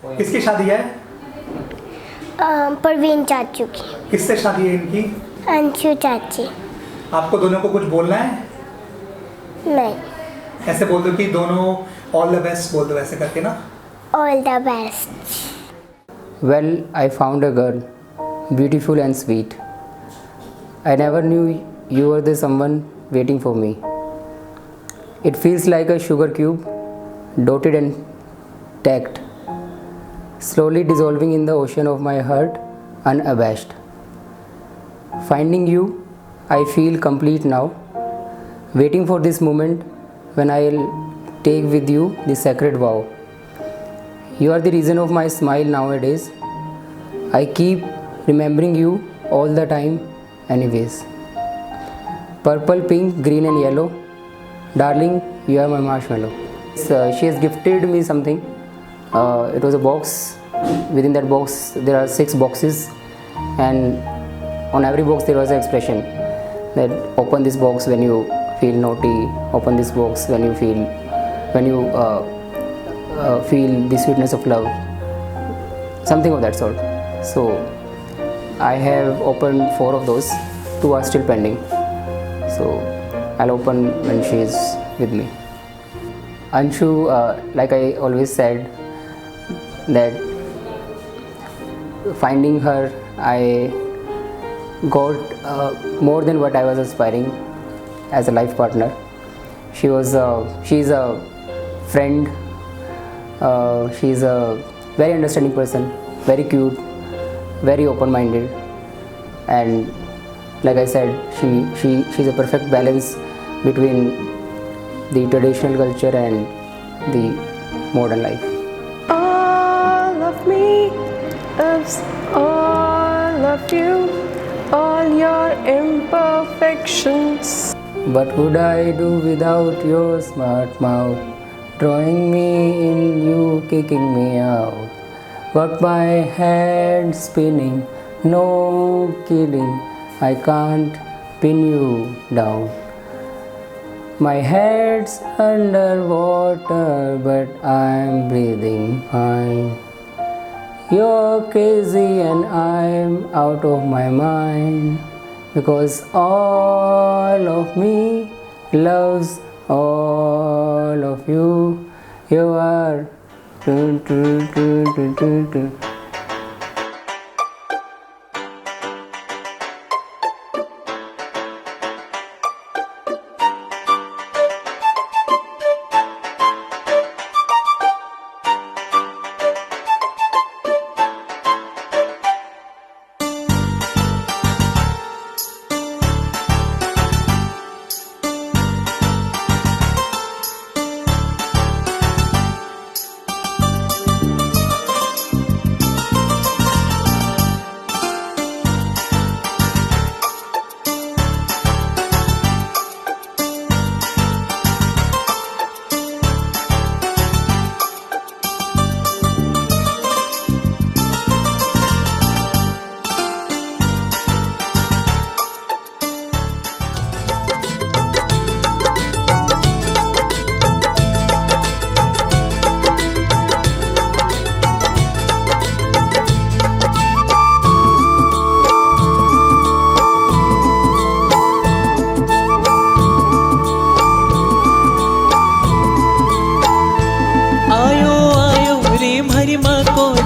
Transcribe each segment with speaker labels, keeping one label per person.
Speaker 1: किसकी शादी है?
Speaker 2: परवीन चाचू की।
Speaker 1: किससे शादी है इनकी?
Speaker 2: अंशु चाची।
Speaker 1: आपको दोनों को कुछ बोलना है?
Speaker 2: नहीं।
Speaker 1: ऐसे बोल दो कि दोनों ऑल द बेस्ट बोल दो, ऐसे करके ना।
Speaker 2: All the best.
Speaker 3: Well, I found a girl, beautiful and sweet. I never knew you were the someone waiting for me. It feels like a sugar cube, dotted and tacked, slowly dissolving in the ocean of my heart, unabashed. Finding you, I feel complete now, waiting for this moment when I'll take with you the sacred vow. You are the reason of my smile nowadays. I keep remembering you all the time anyways. Purple, pink, green and yellow. Darling, you are my marshmallow. She has gifted me something. It was a box. Within that box there are 6 boxes, and on every box there was an expression that open this box when you feel naughty, open this box when you feel the sweetness of love, something of that sort. So I have opened 4 of those, 2 are still pending, so I'll open when she is with me. Anshu, like I always said, that finding her I got more than what I was aspiring as a life partner. She's a friend. She's a very understanding person, very cute, very open-minded, and like I said, she's a perfect balance between the traditional culture and the modern life.
Speaker 4: All of me loves all of you, all your imperfections.
Speaker 3: What would I do without your smart mouth? Drawing me in, you kicking me out. Got my head spinning, no kidding. I can't pin you down. My head's underwater, but I'm breathing fine. You're crazy and I'm out of my mind, because all of me loves all of you. You are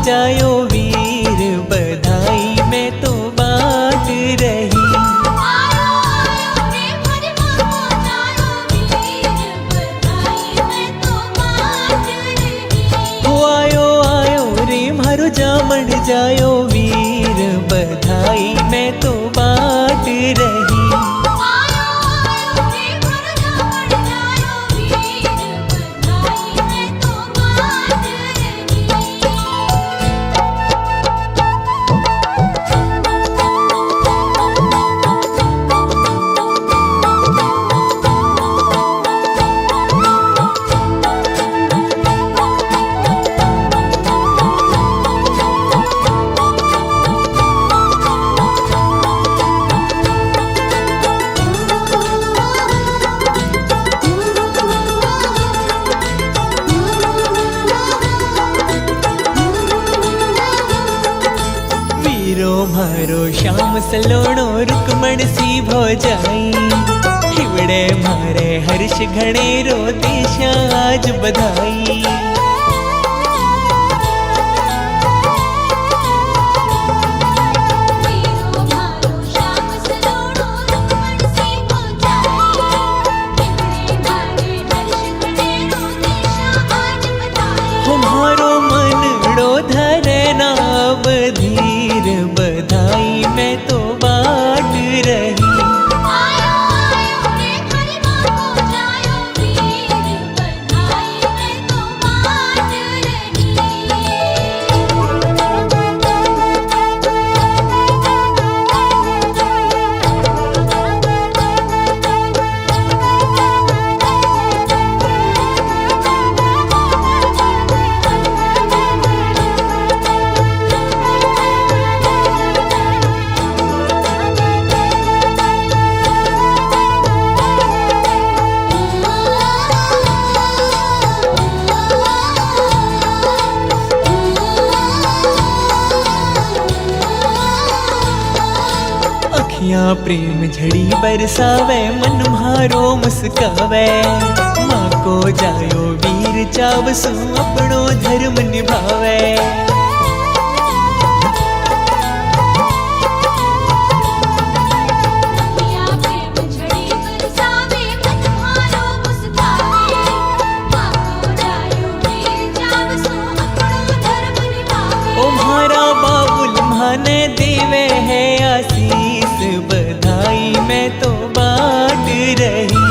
Speaker 5: जायो वीर बधाई में तो बांट रही। आयो आयो रे मारो जामण जायो वीर बधाई में तो बांट रही। मारो श्याम सलोणो रुक्मण सी भो जाई हिवड़े मारे हर्ष घणे रो देशा आज बधाई तुम्हारो मनड़ो धरे ना बधीर बधाई मैं तो बाट रही अखियां प्रेम झड़ी बरसावे मन म्हारो मुस्कावे माँ को जायो वीर चावसु अपनो धर्म निभावे ओ म्हारा बाबुल म्हाने देवे है आशीष बधाई मैं तो बाट रही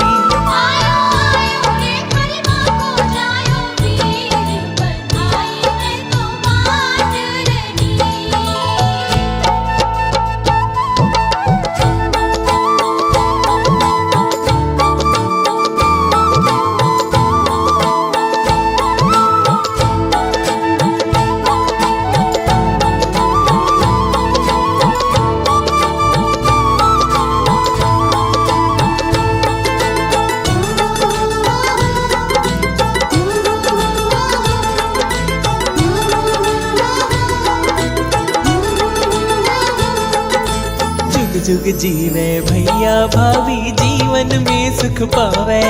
Speaker 5: जुग जीवे भैया भाभी जीवन में सुख पावे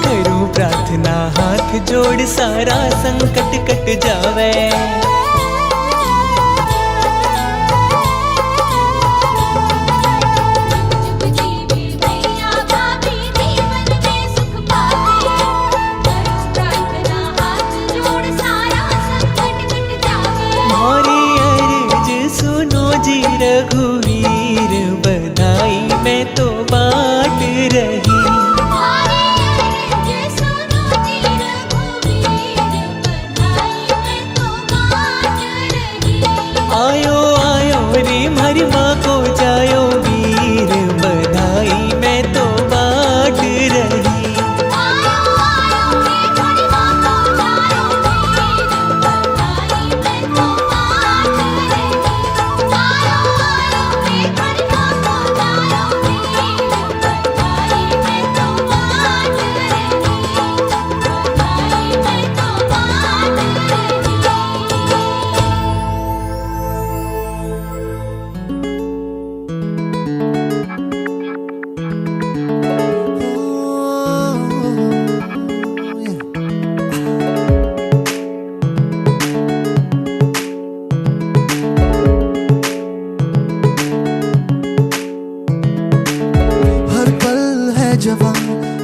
Speaker 5: करूं प्रार्थना हाथ जोड़ सारा संकट कट जावे हमारी अर्ज सुनो जी रघुवीर बधाई मैं तो बाट रही आयो आयो रे मारी माँ को जायो वीर बधाई मैं तो बाट रही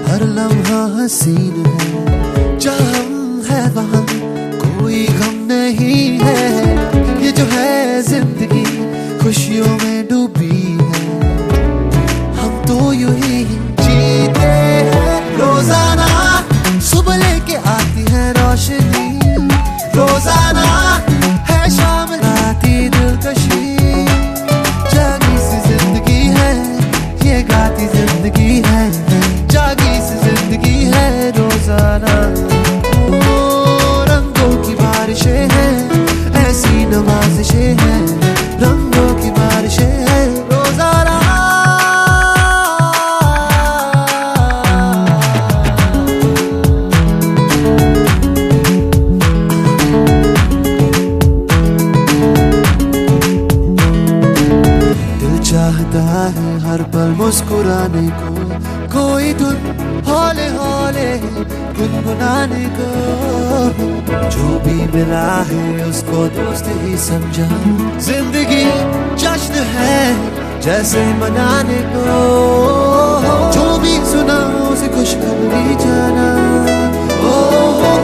Speaker 6: हर लम्हा हसीन है जहाँ हम है वहाँ कोई गम नहीं है ये जो है जिंदगी खुशियों में डूबी है हम तो यूं ही जीते हैं रोजाना सुबह लेके आती है रोशनी रोजाना है शाम राती दिलकशी जागी सी जिंदगी है ये गाती जिंदगी है जागी सी जिंदगी है रोजाना रंगों की बारिशें हैं ऐसी नवाजिशें हैं रंगों की बारिशें हैं रोजाना मुस्कुराने को, कोई धुन हौले हौले गुनगुनाने को। जो भी मिला है उसको दोस्त ही समझा, जिंदगी जश्न है जैसे मनाने को। जो भी सुना उसे खुशखबरी जाना, ओ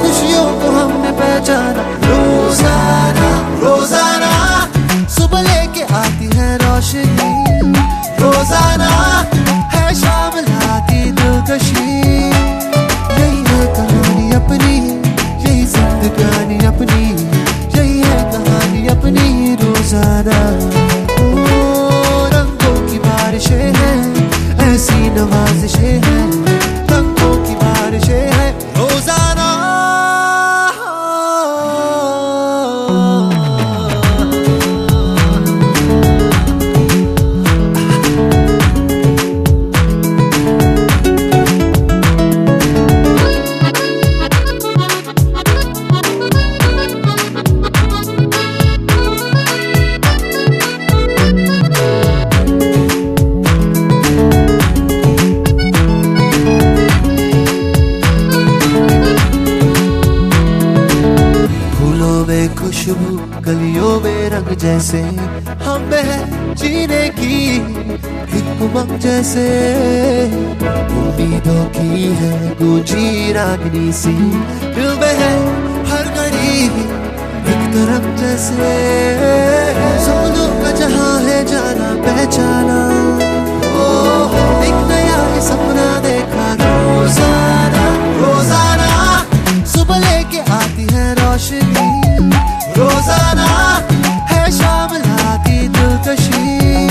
Speaker 6: खुशियों को हमने पहचाना। रोजाना रोजाना सुबह लेके आती है रोशनी, रोजाना है शाम लाती दिलकशी। यही है कहानी अपनी, यही जिंदगानी अपनी, यही है कहानी अपनी। रोजाना रंगों की बारिशें हैं, ऐसी नवाजिशें हैं, रंगों की बारिशें हैं रोजाना। खुशबू गलियों में रंग जैसे, हम में है जीने की एक उमंग जैसे। उम्मीदों की है गूंजी रागनी सी, दिल में है हर घड़ी एक तरंग जैसे। सपनों का जहां है जाना पहचाना, ओ एक नया ही सपना देखा। रोजाना रोजाना सुबह लेके आती है रोशनी, रोजाना है शाम लाती दिलकशी।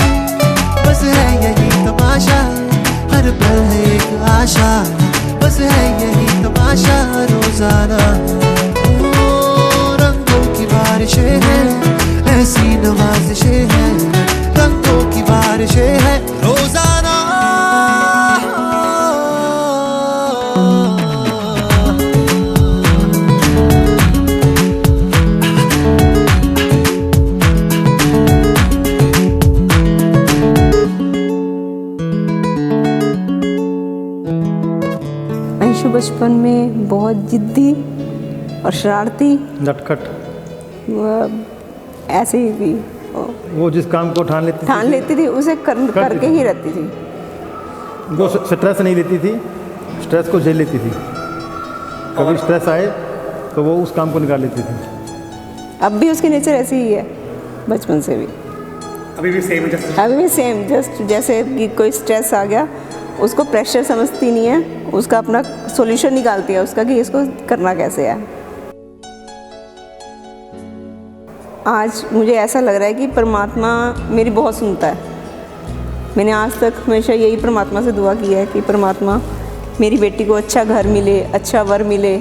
Speaker 6: बस है यही तमाशा, हर पल है एक आशा। बस है यही तमाशा रोजाना। रंगों की बारिशें हैं, ऐसी नवाजिशें हैं, रंगों की बारिशें हैं रोजाना।
Speaker 4: अंशु बचपन में बहुत जिद्दी और शरारती,
Speaker 7: नटखट,
Speaker 4: ऐसे ही थी।
Speaker 7: वो जिस काम को ठान लेती
Speaker 4: थी उसे करके ही रहती थी।
Speaker 7: वो स्ट्रेस नहीं लेती थी, स्ट्रेस को झेल लेती थी। कभी स्ट्रेस आए तो वो उस काम को निकाल लेती थी।
Speaker 4: अब भी उसकी नेचर ऐसी ही है, बचपन से भी।
Speaker 1: अभी भी सेम है?
Speaker 4: अभी भी सेम, जस्ट जैसे कि कोई स्ट्रेस आ गया उसको प्रेशर समझती नहीं है, उसका अपना सॉल्यूशन निकालती है उसका कि इसको करना कैसे है। आज मुझे ऐसा लग रहा है कि परमात्मा मेरी बहुत सुनता है। मैंने आज तक हमेशा यही परमात्मा से दुआ की है कि परमात्मा मेरी बेटी को अच्छा घर मिले, अच्छा वर मिले।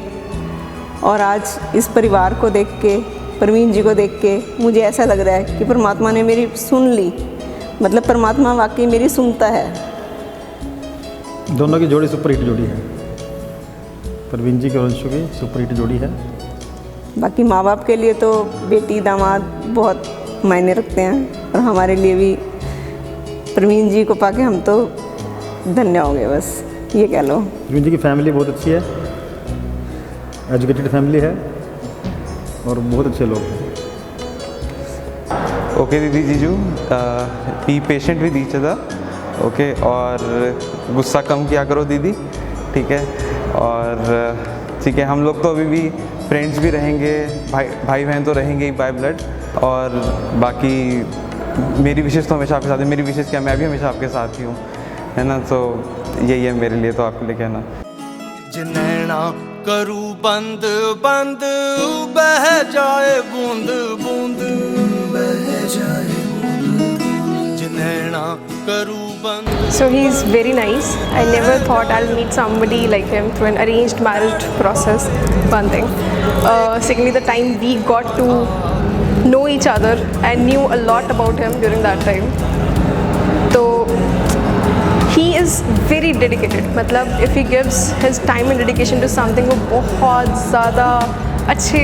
Speaker 4: और आज इस परिवार को देख के, परवीन जी को देख के मुझे ऐसा लग रहा है कि परमात्मा ने मेरी सुन ली। मतलब परमात्मा वाकई मेरी सुनता है।
Speaker 7: दोनों की जोड़ी सुपर हिट जोड़ी है, परवीन जी के और अंशु की सुपर हिट जोड़ी है।
Speaker 4: बाकी माँ बाप के लिए तो बेटी दामाद बहुत मायने रखते हैं, और हमारे लिए भी परवीन जी को पाके हम तो धन्य हो गए, बस ये कह लो।
Speaker 7: परवीन जी की फैमिली बहुत अच्छी है, एजुकेटेड फैमिली है और बहुत अच्छे लोग हैं।
Speaker 8: ओके दीदी जीजू, be patient with each other, okay. और गुस्सा कम किया करो दीदी, ठीक है। और ठीक है, हम लोग तो अभी भी फ्रेंड्स भी रहेंगे, भाई बहन तो रहेंगे ही बाय ब्लड। और बाकी मेरी विशेष तो हमेशा आपके साथ है, मेरी विशेष क्या, मैं भी हमेशा आपके साथ ही हूँ, है ना। तो यही है मेरे लिए तो आपके लिए कहना।
Speaker 9: जिनैना करूँ बंद बंद, बह जाए बूंद बूंद, बह जाए जिनैना करूँ बंद।
Speaker 10: So he's very nice. I never thought I'll meet somebody like him through an arranged marriage process, one thing. Secondly, the time we got to know each other, I knew a lot about him during that time. So he is very dedicated. मतलब if he gives his time and dedication to something, वो बहुत ज़्यादा अच्छे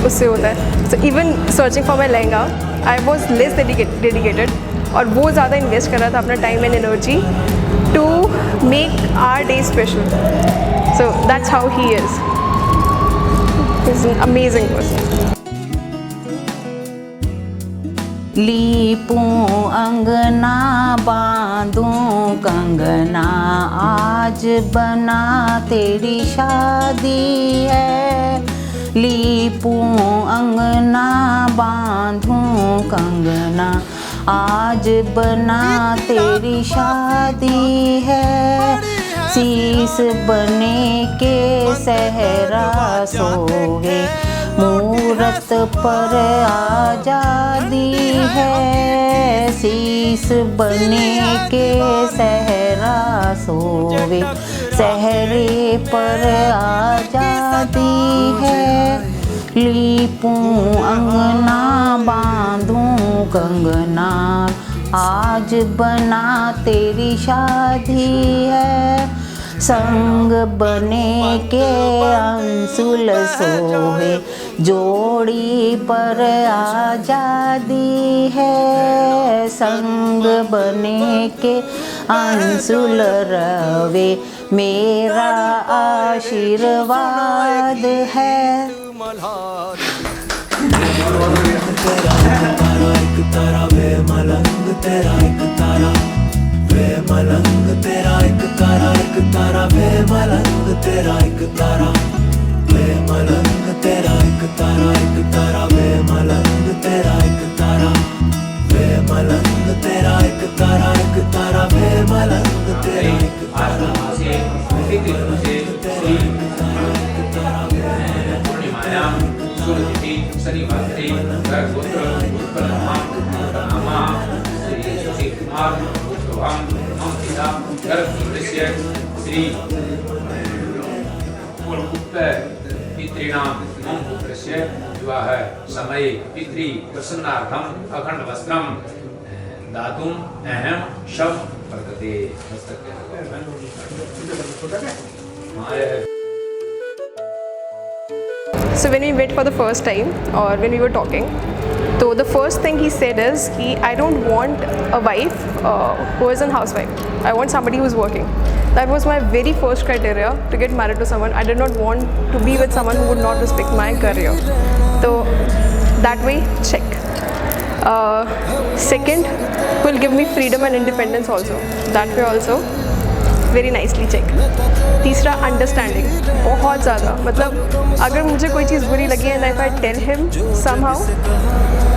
Speaker 10: उससे होता है. So even searching for my lehenga, I was less dedicated. और वो ज़्यादा इन्वेस्ट कर रहा था अपना time and energy to make our day special. So that's how he is. He is an amazing person.
Speaker 11: लीपूं अंगना बांधूं कंगना, आज बना तेरी शादी है. लीपूं अंगना बांधूं कंगना, आज बना तेरी शादी है. शीस बने के सहरा सोहे, मूरत पर आजादी है. शीस बने के सहरा सोवे, सहरे पर आजादी है. लीपूं अंगना बांधूं कंगना, आज बना तेरी शादी है. संग बने के अंसुल सोहे, जोड़ी पर आजादी है. संग बने के अंसुल रवे, मेरा आशीर्वाद है.
Speaker 6: तारा वे मलंग तेरा एक तारा, वे मलंग तेरा एक तारा, एक तारा वे मलंग तेरा एक तारा, वे मलंग तेरा एक तारा, एक तारा वे मलंग तेरा एक तारा, वे मलंग तेरा एक तारा, एक तारा वे मलंग तेरा एक तारा,
Speaker 12: श्री पितॄणां मम पुत्रस्य विवाह समये पितृ प्रसन्नार्थम अखंड वस्त्रम दातुं अहम शव वर्तते.
Speaker 10: So when we met for the first time or when we were talking, so the first thing he said is कि I don't want a wife who is a housewife. I want somebody who is working. That was my very first criteria to get married to someone. I did not want to be with someone who would not respect my career. So that way, check. Second, will give me freedom and independence also. That way also, very nicely check. तीसरा, understanding बहुत ज़्यादा. मतलब अगर मुझे कोई चीज़ बुरी लगी है, if I tell him somehow,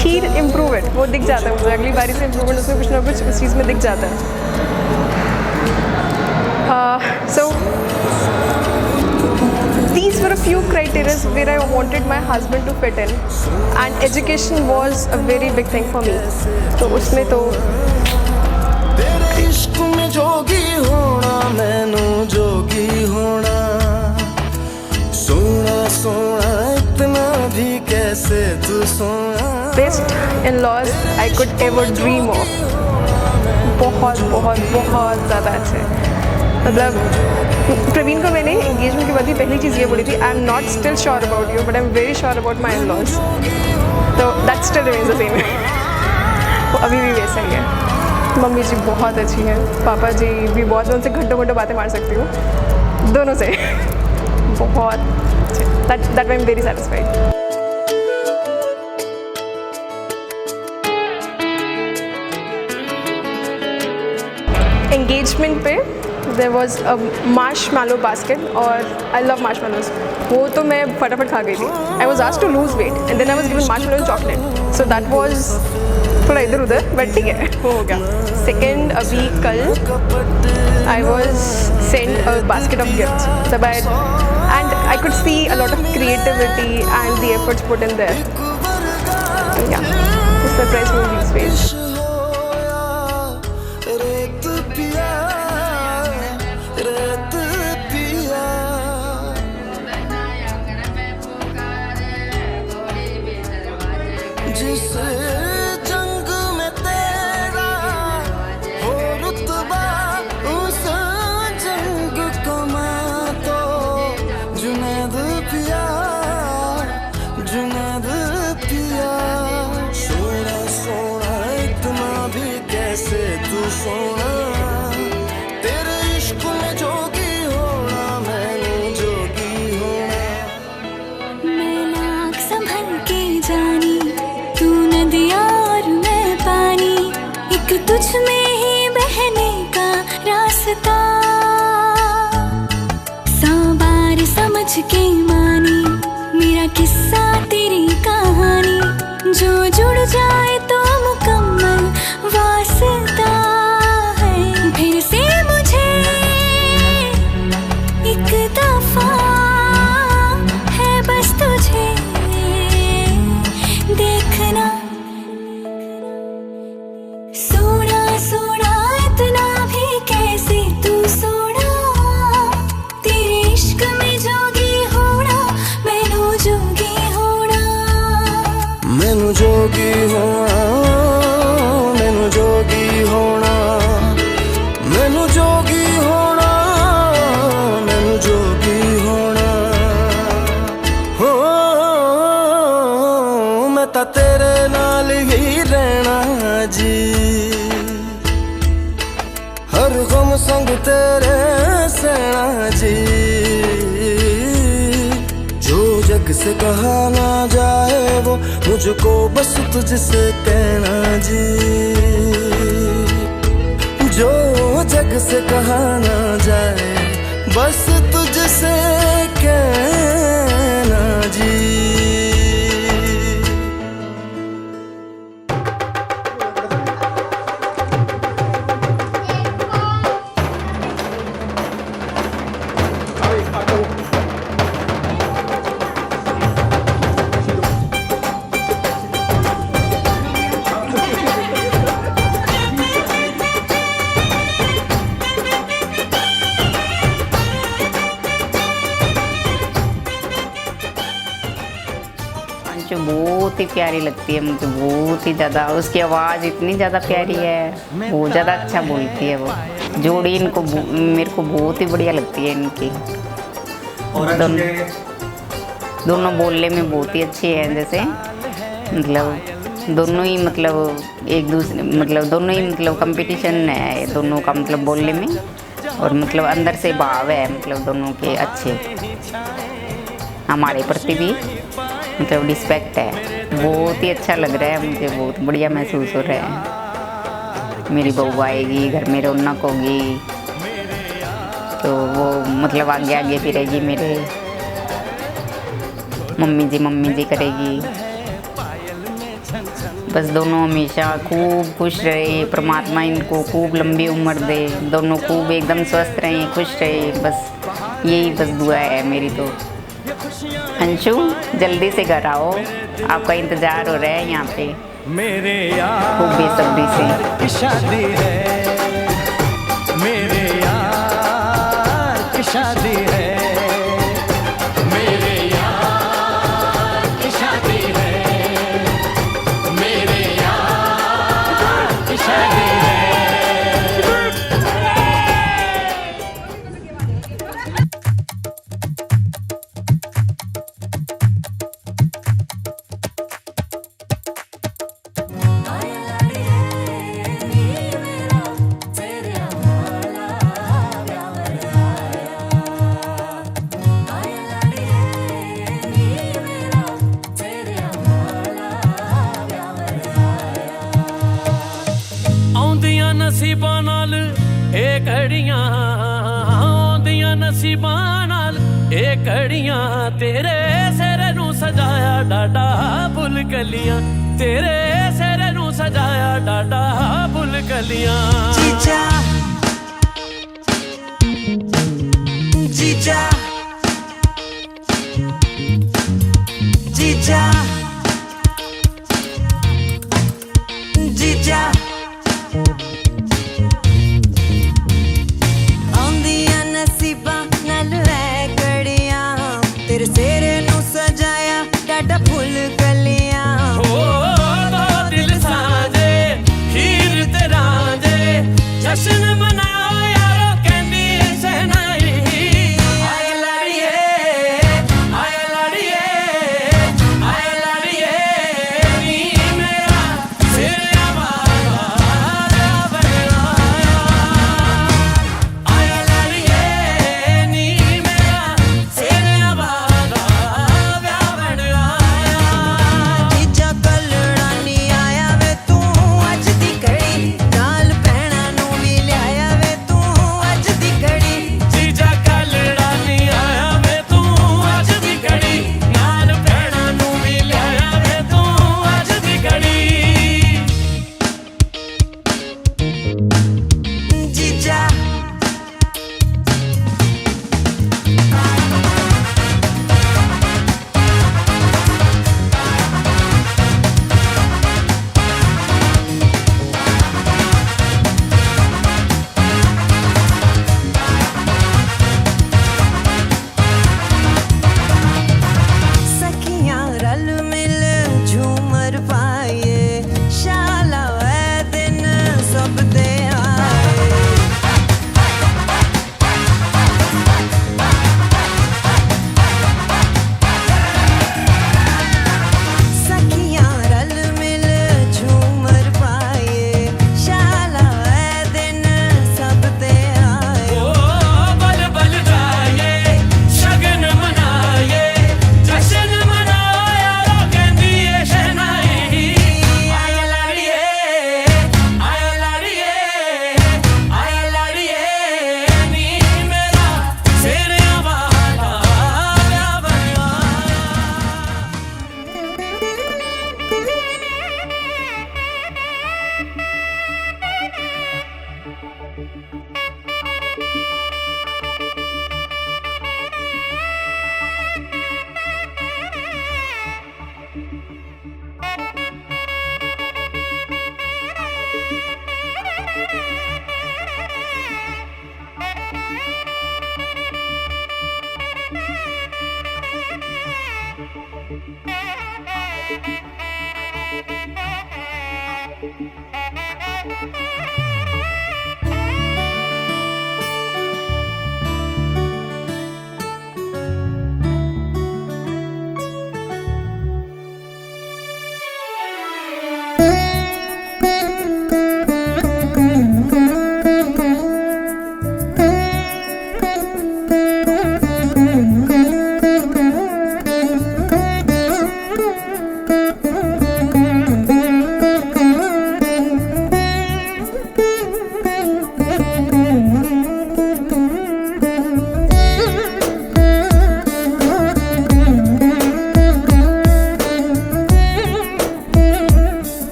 Speaker 10: he'll improve it. वो दिख जाता है मुझे, अगली बारी से इम्प्रूवमेंट उसमें कुछ ना कुछ उस चीज़ में दिख जाता है. So these were a few criteria where I wanted my husband to fit in, and education was a very big thing for me. तो उसमें तो
Speaker 9: इश्क में जोगी होना, मैनू जोगी होना, सोना सोना इतना भी कैसे तू सोना.
Speaker 10: Best in-laws I could ever dream of. बहुत बहुत बहुत ज़्यादा अच्छे. मतलब प्रवीण को मैंने एंगेजमेंट के बाद ही पहली चीज़ ये बोली थी, I am not still sure about you but I am very sure about my in-laws. तो that still remains the same. वो अभी भी वैसा ही है. मम्मी जी बहुत अच्छी है, पापा जी भी बहुत, मैं उनसे घंटों घंटों बातें मार सकती हूँ, दोनों से बहुत अच्छे. That I am very satisfied. Engagement पे there was a marshmallow basket, और आई लव मार्शमैलोज. वो तो मैं फटाफट खा गई थी. I was asked to lose weight and then I was given marshmallow and chocolate. So that was थोड़ा इधर उधर, बट ठीक है, वो हो गया. सेकेंड, अभी कल I was send a basket of gifts सब आई, and I could see a lot of creativity and the efforts put in there. या surprise me in this ways.
Speaker 9: जिस जंग में तेरा हो रुतबा, उस जंग कमा तो जुनैद पिया, जुनैद पिया. सोना सोना इतना भी सोना तेरे इश्क में जोगी होना मैनू जोगी होना
Speaker 13: मैं नाक संभल के जानी तू नदिया और मैं पानी एक तुझ में ही बहने का रास्ता सौ बार समझ के मानी मेरा किस्सा तेरी कहानी जो जुड़ जाए तो मुकम्मल वास्ता है फिर से मुझे एक दफा है बस तुझे देखना सोना सोना इतना भी कैसे तू सोना तेरे इश्क में जोगी होना मैनू जोगी होना
Speaker 9: मैनू जोगी होना मैनू जोगी होना मैनू जोगी होना मैनू जोगी होना हो मैं तां तेरे नाल ही रहना जी हर गम संग तेरे सहना जी जो जग से कहा ना जाए वो मुझको बस तुझसे कहना जी जो जग से कहा ना जाए बस तुझसे कहना जी
Speaker 11: अंशु बहुत ही प्यारी लगती है मुझे बहुत ही ज़्यादा उसकी आवाज़ इतनी ज़्यादा प्यारी है बहुत ज़्यादा अच्छा बोलती है वो जोड़ी इनको मेरे को बहुत ही बढ़िया लगती है इनकी
Speaker 1: और
Speaker 11: दोनों बोलने में बहुत ही अच्छी है जैसे मतलब दोनों ही मतलब एक दूसरे मतलब दोनों ही मतलब कंपटीशन है दोनों का मतलब बोलने में और मतलब अंदर से भाव है मतलब दोनों के अच्छे हमारे प्रति भी मतलब रिस्पेक्ट है बहुत ही अच्छा लग रहा है मुझे बहुत बढ़िया महसूस हो रहा है मेरी बहू आएगी घर में रौनक होगी तो वो मतलब आगे आगे फिरेगी मेरे मम्मी जी करेगी बस दोनों हमेशा खूब खुश रहे परमात्मा इनको खूब लंबी उम्र दे दोनों खूब एकदम स्वस्थ रहें खुश रहे बस यही बस दुआ है मेरी तो अंशु जल्दी से घर आओ आपका इंतज़ार हो रहा है यहाँ पे
Speaker 5: मेरे
Speaker 11: खूब बेसब्री से
Speaker 5: की शादी है मेरे यार की शादी है मेरे यार की शादी है मेरे यार की शादी है नसीबां नाल ए घड़ियां आउंदियां नसीबां नाल ए घड़ियां तेरे सिर नूं सजाया डाडा फुल कलियां तेरे सिर नूं सजाया डाडा फुल कलियां
Speaker 9: जीजा जीजा जीजा जीजा आउंदियां नसीबां नाल ऐ घड़ियां तेरे सिर नूं सजाया डाडा फुल कलियां
Speaker 5: दो दिल साजे हीर ते रांझे जश्न मनाओ यारो कहंदी सहनाई आए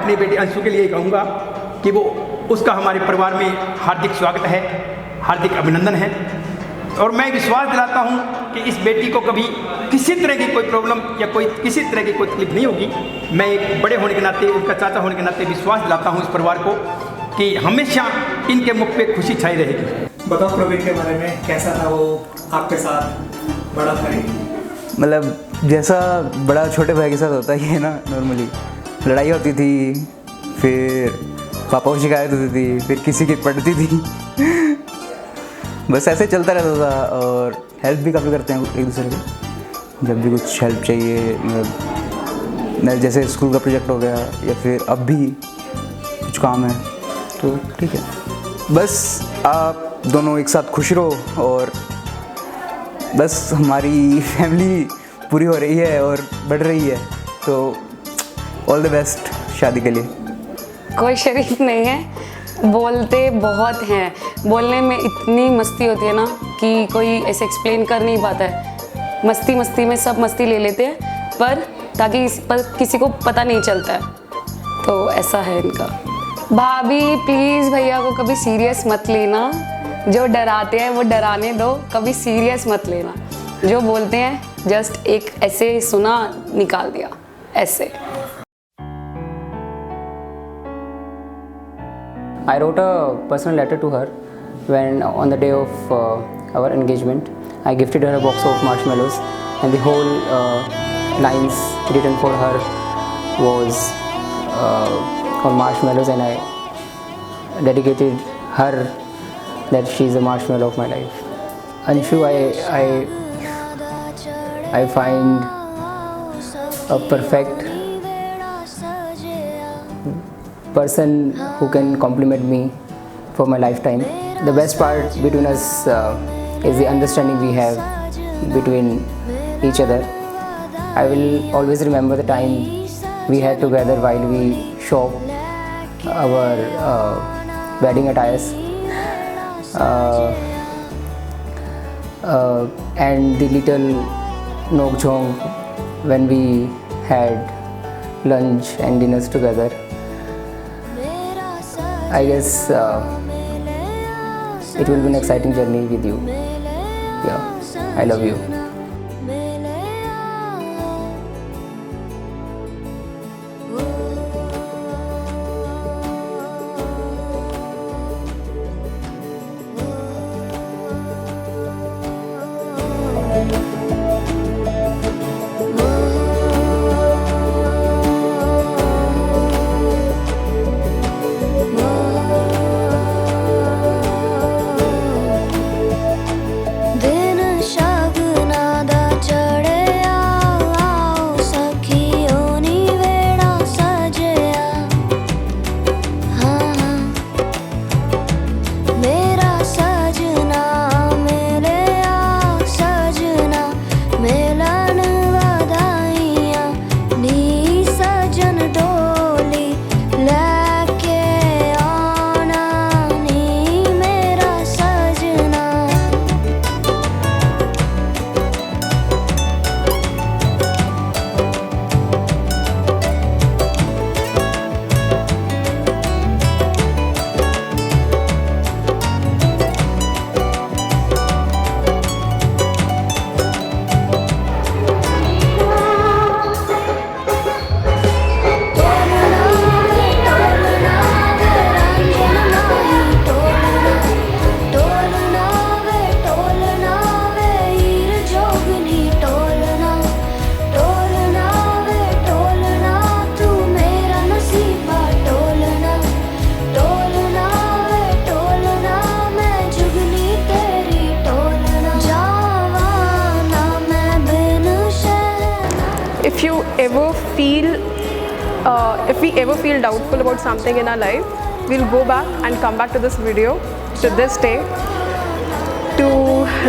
Speaker 14: अपनी बेटी अंशु के लिए कहूँगा कि वो उसका हमारे परिवार में हार्दिक स्वागत है, हार्दिक अभिनंदन है। और मैं विश्वास दिलाता हूँ कि इस बेटी को कभी किसी तरह की कोई प्रॉब्लम या कोई किसी तरह की कोई तकलीफ नहीं होगी। मैं एक बड़े होने के नाते, उनका चाचा होने के नाते विश्वास दिलाता हूँ इस परिवार को कि हमेशा इनके मुख पे खुशी छाई रहेगी।
Speaker 1: बताओ प्रवीण के बारे में, कैसा था वो आपके साथ बड़ा था?
Speaker 15: मतलब जैसा बड़ा छोटे भाई के साथ होता ही है ना, नॉर्मली लड़ाई होती थी, फिर पापा को शिकायत होती थी, फिर किसी की पड़ती थी बस ऐसे चलता रहता था। और हेल्प भी काफ़ी करते हैं एक दूसरे को, जब भी कुछ हेल्प चाहिए, मतलब जैसे स्कूल का प्रोजेक्ट हो गया या फिर अब भी कुछ काम है तो ठीक है। बस आप दोनों एक साथ खुश रहो और बस हमारी फैमिली पूरी हो रही है और बढ़ रही है, तो ऑल द बेस्ट शादी के लिए।
Speaker 16: कोई शरीफ नहीं है, बोलते बहुत हैं, बोलने में इतनी मस्ती होती है ना कि कोई ऐसे एक्सप्लेन कर नहीं पाता है। मस्ती मस्ती में सब मस्ती ले लेते हैं पर किसी को पता नहीं चलता है, तो ऐसा है इनका। भाभी प्लीज़ भैया को कभी सीरियस मत लेना, जो डराते हैं वो डराने दो, कभी सीरियस मत लेना। जो बोलते हैं जस्ट एक ऐसे सुना निकाल दिया ऐसे।
Speaker 3: I wrote a personal letter to her when on the day of our engagement. I gifted her a box of marshmallows, and the whole lines written for her was on marshmallows, and I dedicated her that she's a marshmallow of my life. Anshu, I find a perfect person who can compliment me for my lifetime. The best part between us is the understanding we have between each other. I will always remember the time we had together while we shopped our wedding attires, and the little nok jhong when we had lunch and dinners together. I guess it will be an exciting journey with you. Yeah, I love you.
Speaker 10: If we ever feel doubtful about something in our life, we'll go back and come back to this video, to this day, to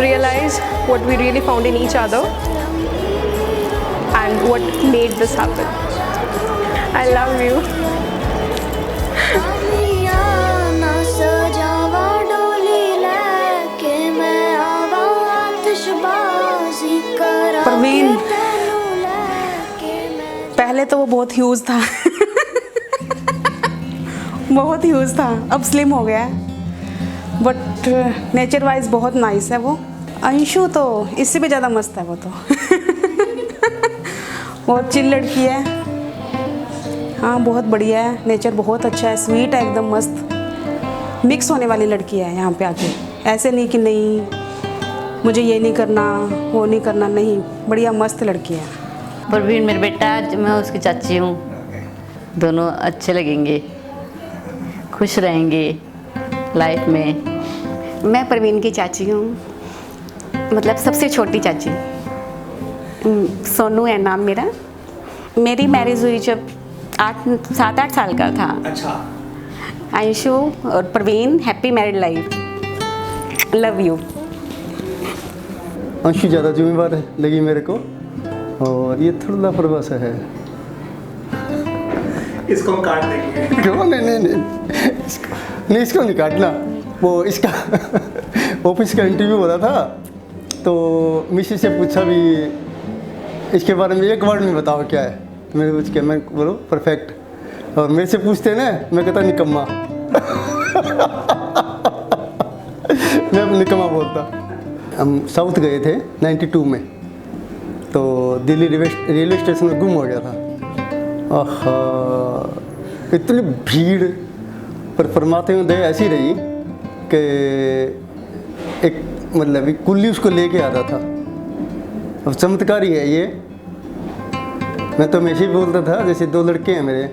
Speaker 10: realize what we really found in each other and what made this happen. I love you.
Speaker 16: Praveen, पहले तो वो बहुत huge था बहुत huge था, अब slim हो गया है, बट नेचर वाइज बहुत नाइस है वो। अंशु तो इससे भी ज़्यादा मस्त है वो तो बहुत चिल लड़की है, हाँ बहुत बढ़िया है, नेचर बहुत अच्छा है, स्वीट है, एकदम मस्त मिक्स होने वाली लड़की है यहाँ पे आके। ऐसे नहीं कि नहीं मुझे ये नहीं करना वो नहीं करना, नहीं, बढ़िया मस्त लड़की है।
Speaker 11: परवीन मेरा बेटा, मैं उसकी चाची हूँ, दोनों अच्छे लगेंगे, खुश रहेंगे लाइफ में।
Speaker 17: मैं परवीन की चाची हूँ, मतलब सबसे छोटी चाची। सोनू है नाम मेरा। मेरी मैरिज हुई जब 7-8 साल का था।
Speaker 1: अच्छा।
Speaker 17: अंशु और Parveen, happy married life, love you.
Speaker 18: Anshu ज़्यादा जिम्मेवार लगी मेरे को, और ये थोड़ा लापरवाह सा है।
Speaker 1: इसको हम काट देंगे।
Speaker 18: क्यों? नहीं, इसको नहीं काटना। वो इसका ऑफिस का इंटरव्यू हो रहा था, तो मिसेस से पूछा भी इसके बारे में एक वर्ड में बताओ क्या है। मैंने पूछ के, मैं बोलो परफेक्ट, और मेरे से पूछते ना, मैं कहता निकम्मा मैं निकम्मा बोलता। हम साउथ गए थे 92 में, तो दिल्ली रेलवे स्टेशन में गुम हो गया था। आहा, इतनी भीड़, पर परमात्मा में दया ऐसी रही कि एक मतलब एक कुल्ली उसको लेके आता था। अब चमत्कार ही है ये। मैं तो हमेशा ही बोलता था, जैसे 2 लड़के हैं मेरे,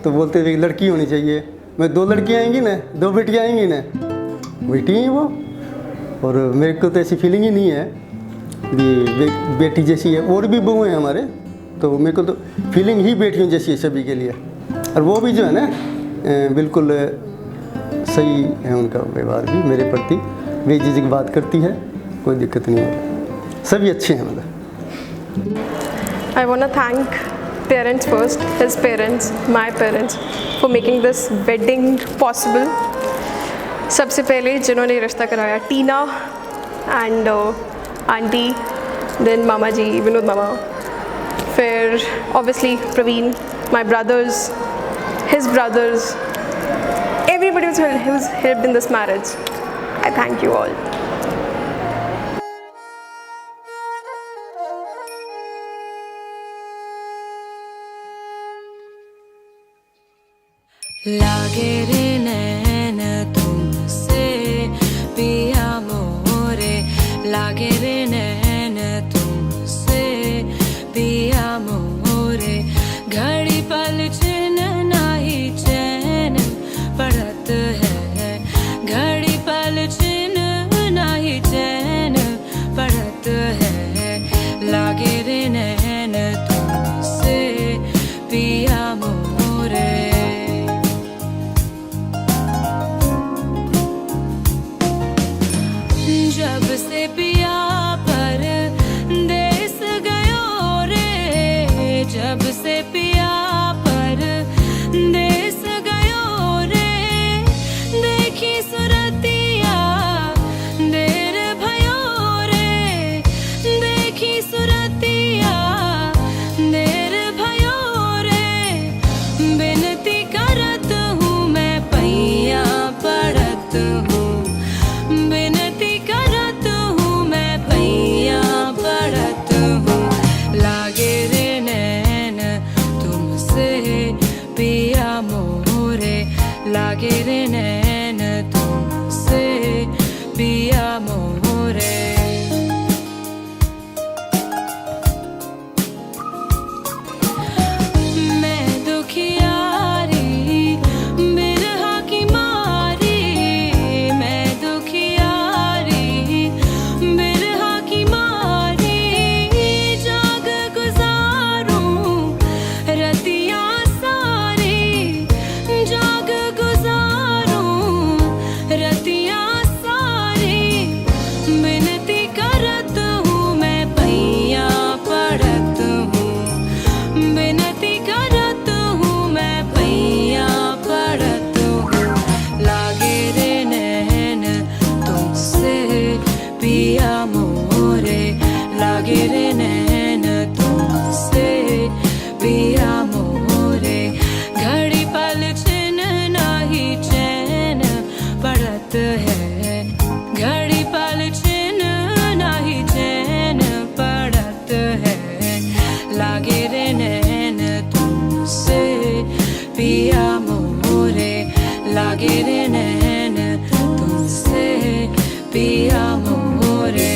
Speaker 18: तो बोलते थे लड़की होनी चाहिए। मैं 2 लड़कियाँ आएंगी ना, 2 बेटियाँ आएंगी ना, बेटी ही वो। और मेरे को तो ऐसी फीलिंग ही नहीं है कि बेटी जैसी है। और भी बहू हैं हमारे, तो मेरे को तो फीलिंग ही बेटियों जैसी है सभी के लिए। और वो भी जो है ना, बिल्कुल सही है उनका व्यवहार भी मेरे प्रति, बेझिझक बात करती है, कोई दिक्कत नहीं होती, सभी अच्छे हैं मतलब।
Speaker 10: I want to thank parents first, his parents, my parents, for making this wedding possible. सबसे पहले जिन्होंने रिश्ता कराया, टीना एंड आंटी, देन मामा जी, विनोद मामा, फिर obviously Praveen, my brothers, his brothers, everybody who's helped in this marriage. I thank you all.
Speaker 9: लागे रे नैन तुमसे पिया मोरे, लागे रे नैन तुमसे पिया मोरे, घड़ी पल छिन नाही चैन पड़त है, घड़ी पल छिन नाही चैन पड़त है, लागे रे नैन तुमसे पिया मोरे। जब से पिया पर देश गयो रे, जब से पिया पर देश गयो रे, देखी सुरतिया देर भयो रे, देखी सुरतिया देर भयो रे, बिनती करत हूँ मैं पैया पड़त हूँ, बिनती करत हूँ मैं पैया पड़त हूँ, लागे रे नैन तुमसे पिया मोरे, लागे रे नैन तुमसे पिया मोरे। मैं दुखियारी बिरहा की मारी, मैं दुखिया पिया मोरे लागे रे नैन तुमसे पिया मोरे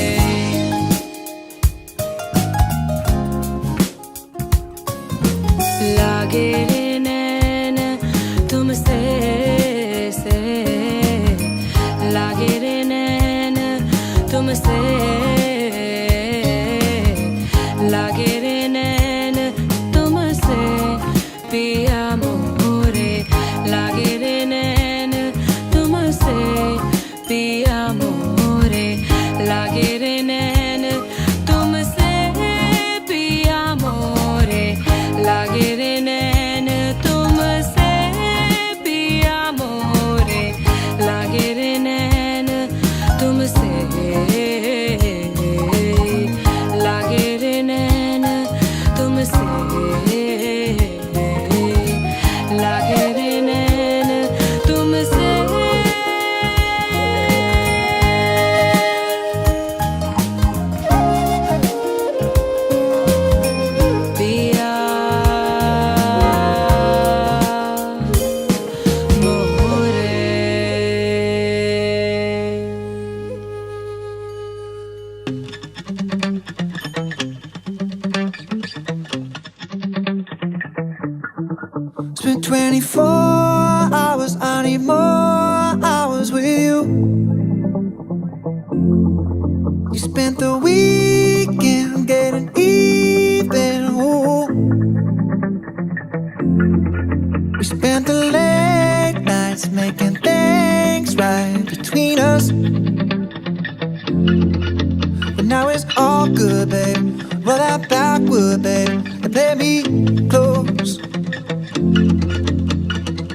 Speaker 9: लागे रे नैन तुमसे से लागे रे नैन तुमसे लागे रे नैन तुमसे पिया मोरे लागे रे नैन तुमसे पिया मोरे लागे रे नैन तुमसे पिया मोरे लागे रे नैन तुमसे पिया मोरे लागे रे नैन तुमसे लागे रे नैन तुमसे लागे रे नैन तुमसे पिया
Speaker 6: Spent 24 hours, I need more hours with you. You spent the weekend getting even. Ooh. We spent the late nights making things right between us. But now it's all good, babe. Roll that backward, babe, and play me close.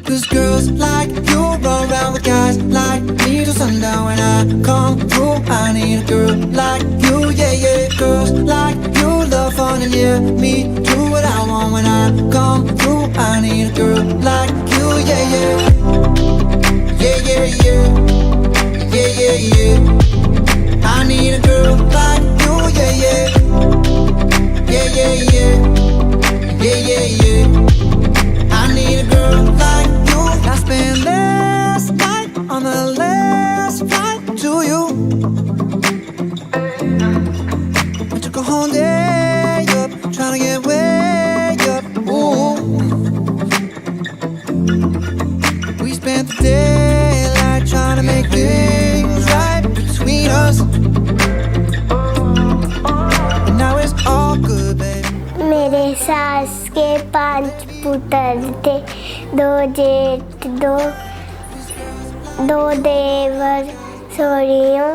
Speaker 6: Cause girls like you run around with guys like me till sundown. When I come through, I need a girl like you, yeah, yeah. Girls like you love fun and yeah, me do what I want. When I come through, I need a girl like you, yeah, yeah. Yeah, yeah, yeah. Yeah, yeah, yeah. I need a girl like you, yeah, yeah. Yeah, yeah, yeah. Yeah, yeah, yeah. I need a girl like you. I spent last night on the last flight to you. We took a whole day up, trying to get way up. Ooh. We spent the daylight trying to make things right between us. But now it's all good, baby.
Speaker 2: मेरे सास के 5 पुत्र थे, 2 जेठ, 2 देवर, सोरियों।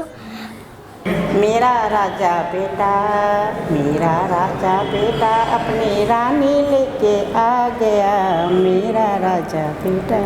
Speaker 19: मेरा राजा बेटा अपनी रानी लेके आ गया। मेरा राजा बेटा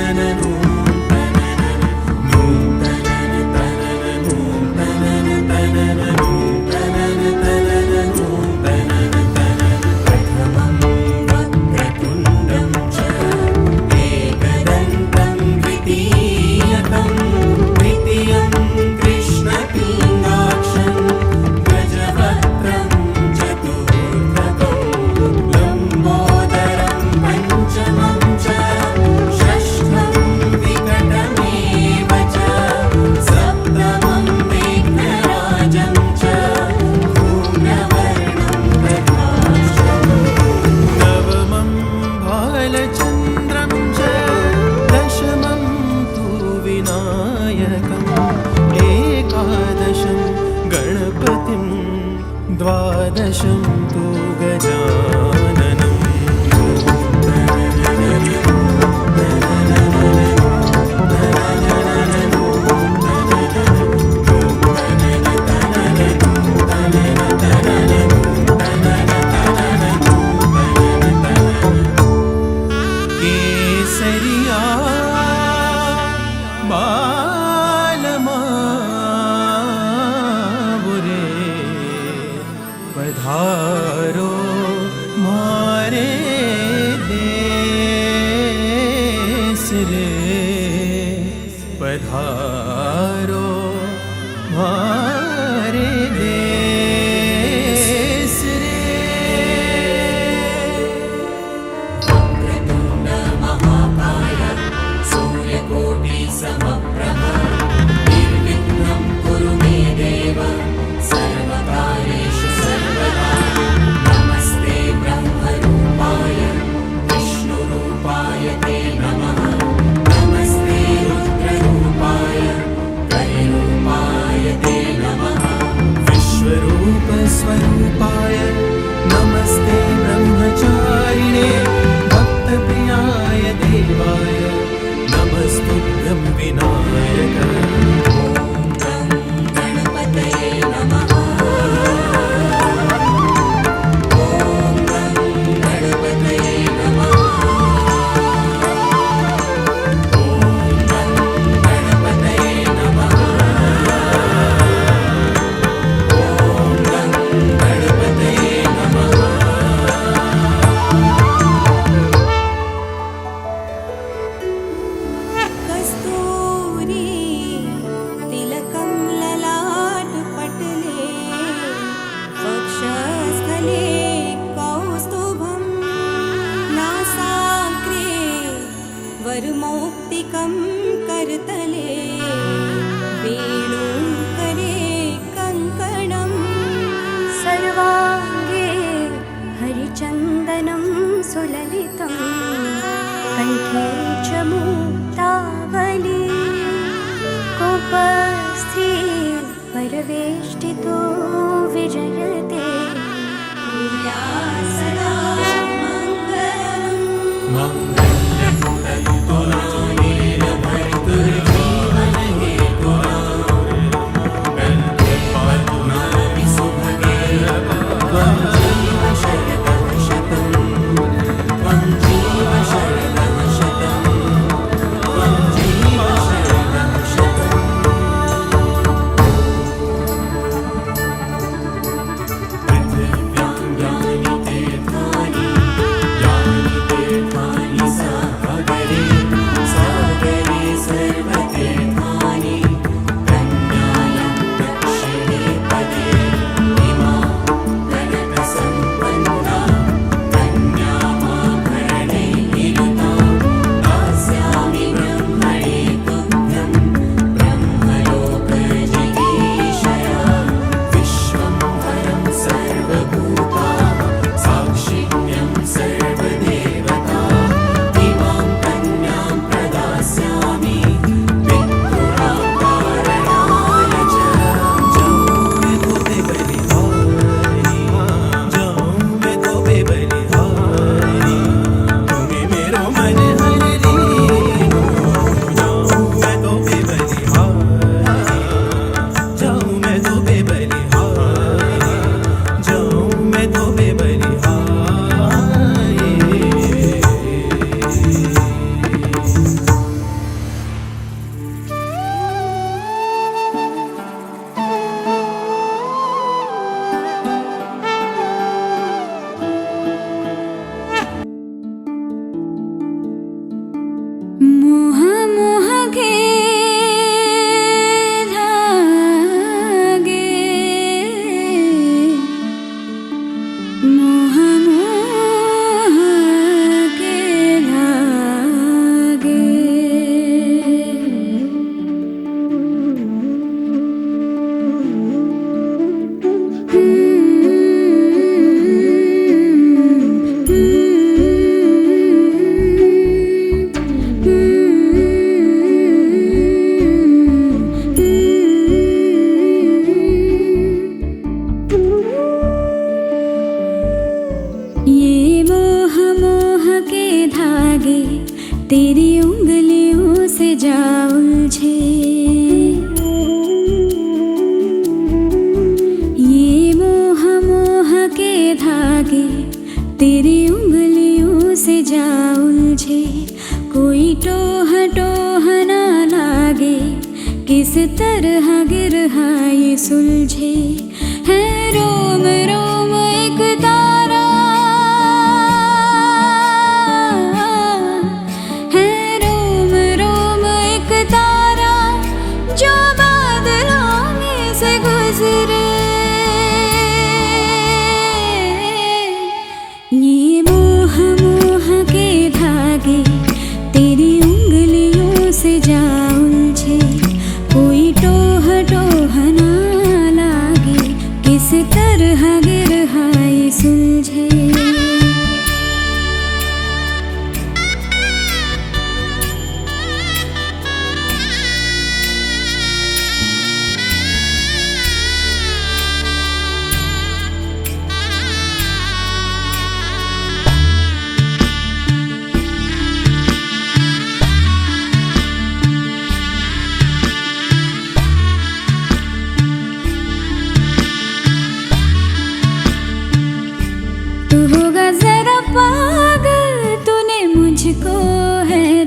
Speaker 6: Na पधारो हमारे देश रे। वक्रतुंड महाकाय सूर्यकोटि समप्रभ निर्विघ्नं कुरु मे देव सर्वकार्येषु सर्वदा। नमस्ते ब्रह्मरूपाय विष्णुरूपाय ते नमः। नमस्ते रुद्ररूपाय कलिरूपाय ते नमः। विश्वरूपस्वरूपाय नमस्ते ब्रह्मचारिणे भक्तप्रियाय देवाय नमस्तुभ्यं विनायक। ॐ गं गणपतये नमः। ॐ गं गणपतये नमः। ॐ गं गणपतये नमः। ॐ गं गणपतये नमः।
Speaker 9: कस्तूरी तिलकं ललाटपटले वक्षस्थले कौस्तुभं नासाग्रे वरमौक्तिकं करतले वेणुकरे कङ्कणं सर्वाङ्गे हरिचन्दनं सुललितं कण्ठे च मुक्तावली कोपस्त्री परवेष्टितो विजयते कुर्या सदा
Speaker 13: मोह मोह के धागे मोह मोह के धागे ये मोह मोह के धागे तेरी उंगलियों से जा उलझे। ये मोह मोह के धागे तेरी उंगलियों से जा उलझे। कोई टोह टोह ना लागे किस तरह गिरहा ये सुलझे। है रोम रोम एक तारा है रोम रोम एक तारा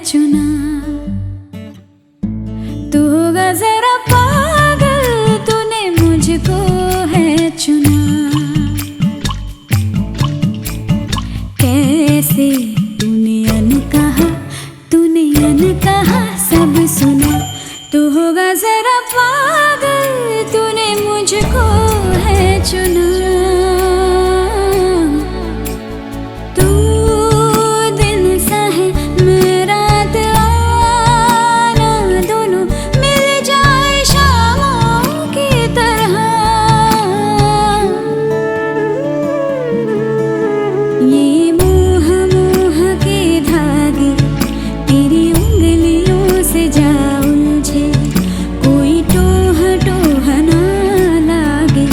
Speaker 13: चुना, तू होगा जरा पागल, तूने मुझको है चुना। कैसे तूने अनकहा सब सुना, तू होगा जरा पागल, तूने मुझको है चुना। तू दिन सा है मेरा आना, दोनों मिल जाए शामों की तरह। ये मोह मोह के धागे तेरी उंगलियों से जा उलझे, कोई टोह टोह ना लागे,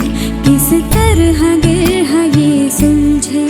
Speaker 13: किस तरह गिरहा ये सुलझे।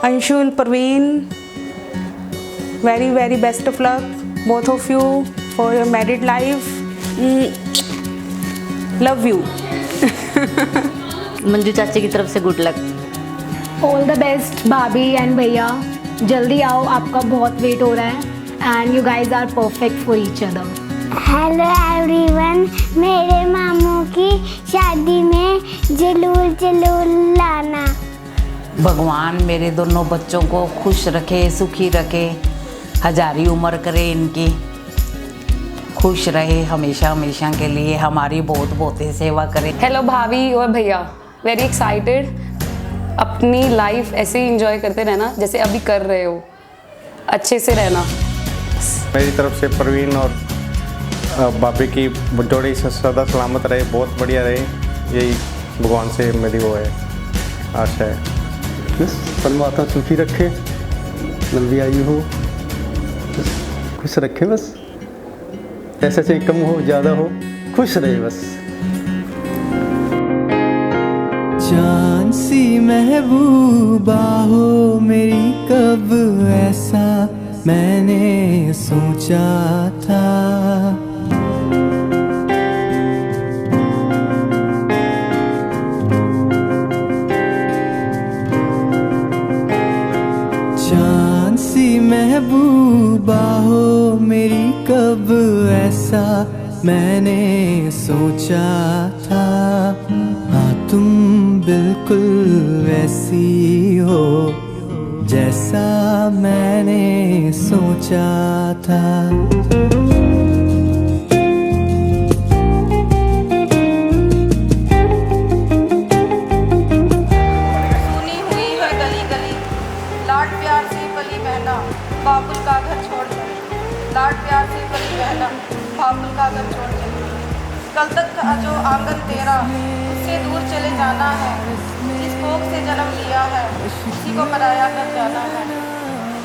Speaker 16: Anshul, Parveen, very best of luck both of you for your married life. Love you.
Speaker 11: Manju चाची की तरफ से good luck.
Speaker 20: All the best भाभी एंड भैया, जल्दी आओ, आपका बहुत वेट हो रहा है and you guys are perfect for each other.
Speaker 2: Hello everyone, मेरे मामू की शादी में जरूर लाना।
Speaker 21: भगवान मेरे दोनों बच्चों को खुश रखे, सुखी रखे, हजारी उम्र करे इनकी, खुश रहे हमेशा हमेशा के लिए, हमारी बहुत सेवा करे।
Speaker 16: हेलो भाभी और भैया, वेरी एक्साइटेड। अपनी लाइफ ऐसे ही इंजॉय करते रहना जैसे अभी कर रहे हो, अच्छे से रहना।
Speaker 22: मेरी तरफ से परवीन और भाभी की जोड़ी सदा सलामत रहे, बहुत बढ़िया रहे, यही भगवान से मेरी वो है आशा है।
Speaker 18: बस परमात्मा सुखी रखे, लंबी आयु हो, बस खुश रखे, बस ऐसे से कम हो ज़्यादा हो, खुश रहे बस।
Speaker 6: जान सी महबूबा हो मेरी, कब ऐसा मैंने सोचा था। जान सी महबूबा हो मेरी, कब ऐसा मैंने सोचा था। हाँ तुम बिल्कुल वैसी हो जैसा मैंने सोचा था।
Speaker 4: सुनी हुई है गली गली, लाड प्यार से पली बहना, बाबुल का घर छोड़ चली। लाड प्यार से पली बहना, बाबुल का घर छोड़ चली। कल तक का जो आंगन तेरा, उससे दूर चले जाना है। जिस भोग से जन्म लिया है, उसी को पराया कर जाना है।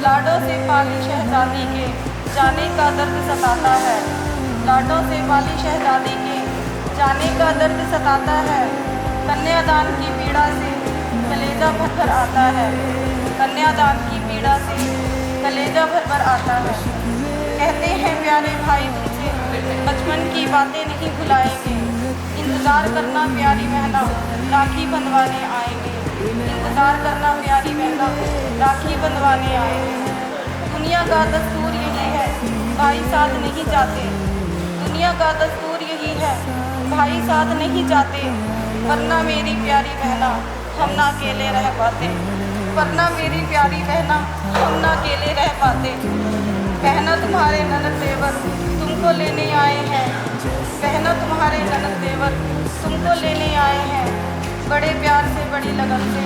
Speaker 4: लाडों से पाली शहजादी के जाने का दर्द सताता है। लाडों से पाली शहजादी के जाने का दर्द सताता है। कन्यादान की पीड़ा से कलेजा भर भर आता है। कन्यादान की पीड़ा से कलेजा भर भर आता है। कहते हैं प्यारे भाई तुमसे बचपन की बातें नहीं भुलाएंगे। इंतज़ार करना प्यारी बहना, राखी बंधवाने आएंगे। इंतज़ार करना प्यारी बहना, राखी बंधवाने आएंगे। दुनिया का दस्तूर यही है, भाई साथ नहीं जाते। दुनिया का दस्तूर यही है, भाई साथ नहीं जाते। वरना मेरी प्यारी बहना, हम ना अकेले रह पाते। वरना मेरी प्यारी बहना, हम ना अकेले रह पाते। बहना तुम्हारे ननद देवर तुमको लेने आए हैं। बहना तुम्हारे ननद देवर तुमको लेने आए हैं। बड़े प्यार से बड़ी लगन से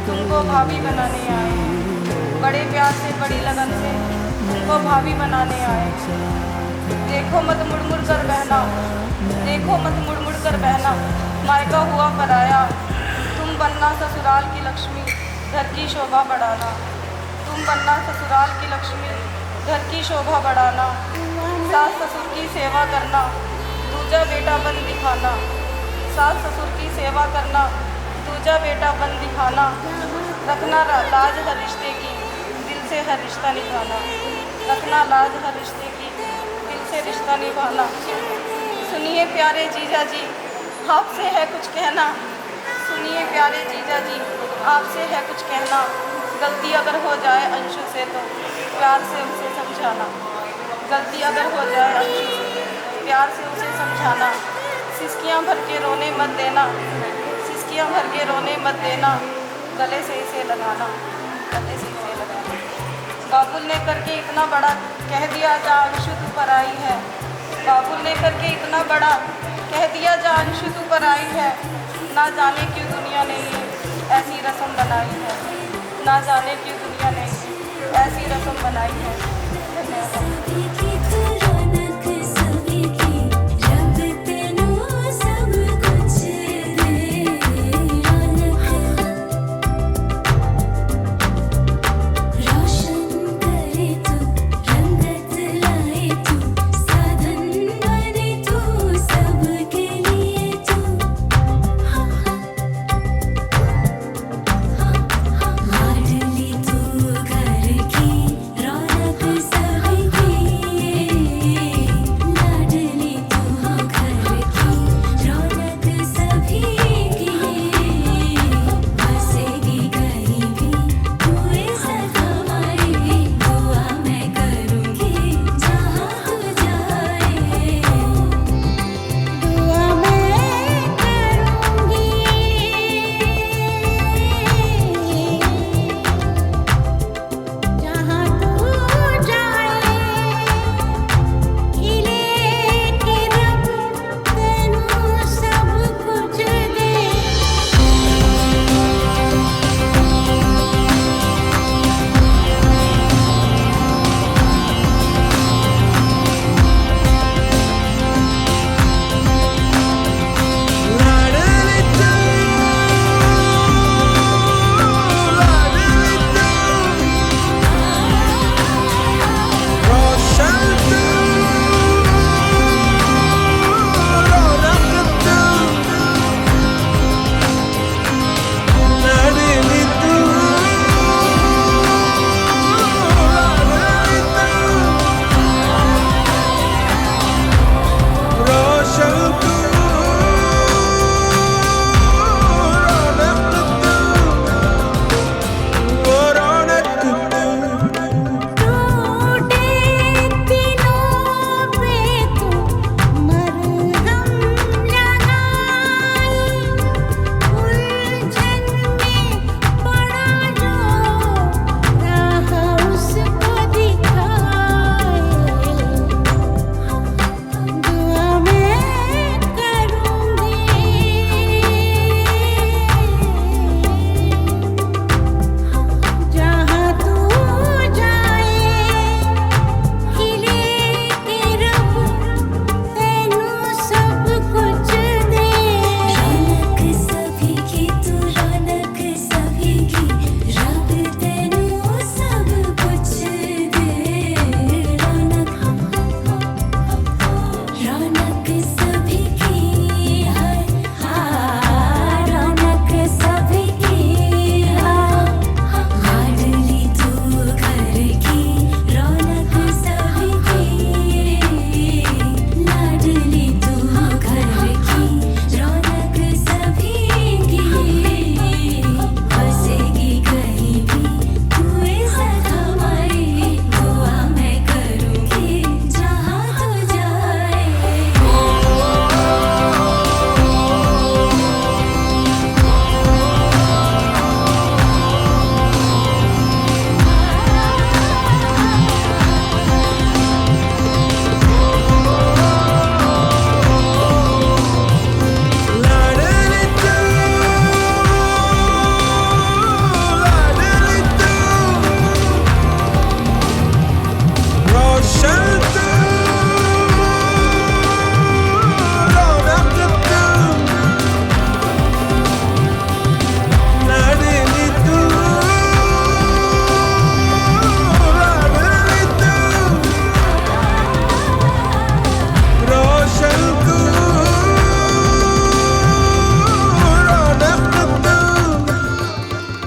Speaker 4: तुमको भाभी बनाने आए हैं। बड़े प्यार से बड़ी लगन से तुमको भाभी बनाने आए हैं। देखो मत मुड़ मुड़ कर बहना, देखो मत मुड़ मुड़ कर बहना, मायका हुआ पराया। तुम बनना ससुराल की लक्ष्मी, घर की शोभा बढ़ाना।
Speaker 7: तुम बनना ससुराल की लक्ष्मी, घर की शोभा बढ़ाना, सास ससुर की सेवा करना, दूजा बेटा बन दिखाना, सास ससुर की सेवा करना, दूजा बेटा बन दिखाना, रखना लाज हर रिश्ते की, दिल से हर रिश्ता निभाना, रखना लाज हर रिश्ते की, दिल से रिश्ता निभाना। सुनिए प्यारे जीजा जी, आपसे है कुछ कहना, सुनिए प्यारे जीजा जी, आपसे है कुछ कहना, गलती अगर हो जाए अंशु से तो प्यार से उसे समझाना, गलती अगर हो जाए अंशु से प्यार से उसे समझाना, सिसकियाँ भर के रोने मत देना, सिसकियाँ भर के रोने मत देना, गले से इसे लगाना, गले से इसे लगाना। बाबुल ने करके इतना बड़ा कह दिया जा अंशु तू पर आई है, बाबुल ने करके इतना बड़ा कह दिया जा अंशु तू पर आई है, ना जाने क्यों दुनिया ने ये ऐसी रस्म बनाई है, ना जाने क्यों दुनिया ने ऐसी रस्म बनाई है।
Speaker 13: लाडली तू घर की रौनक सबकी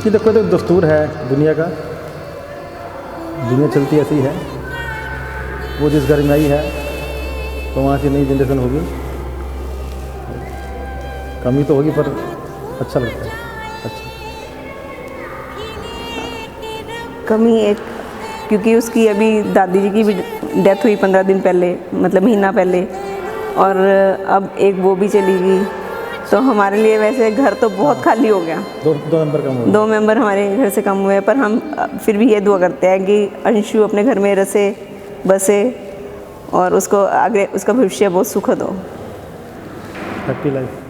Speaker 8: ये देखो तो दस्तूर है दुनिया का, दुनिया चलती ऐसी है। वो जिस घर में आई है तो वहाँ से नई जनरेशन होगी, कमी तो होगी पर अच्छा लगता है। अच्छा
Speaker 4: कमी एक, क्योंकि उसकी अभी दादी जी की भी डेथ हुई 15 दिन पहले, मतलब महीना पहले, और अब एक वो भी चली गई, तो हमारे लिए वैसे घर तो बहुत खाली हो गया।
Speaker 8: दो मेंबर कम हुए।
Speaker 4: 2 मेंबर हमारे घर से कम हुए, पर हम फिर भी ये दुआ करते हैं कि अंशु अपने घर में रसे बसे और उसको आगे उसका भविष्य बहुत सुखद हो।
Speaker 8: Happy life.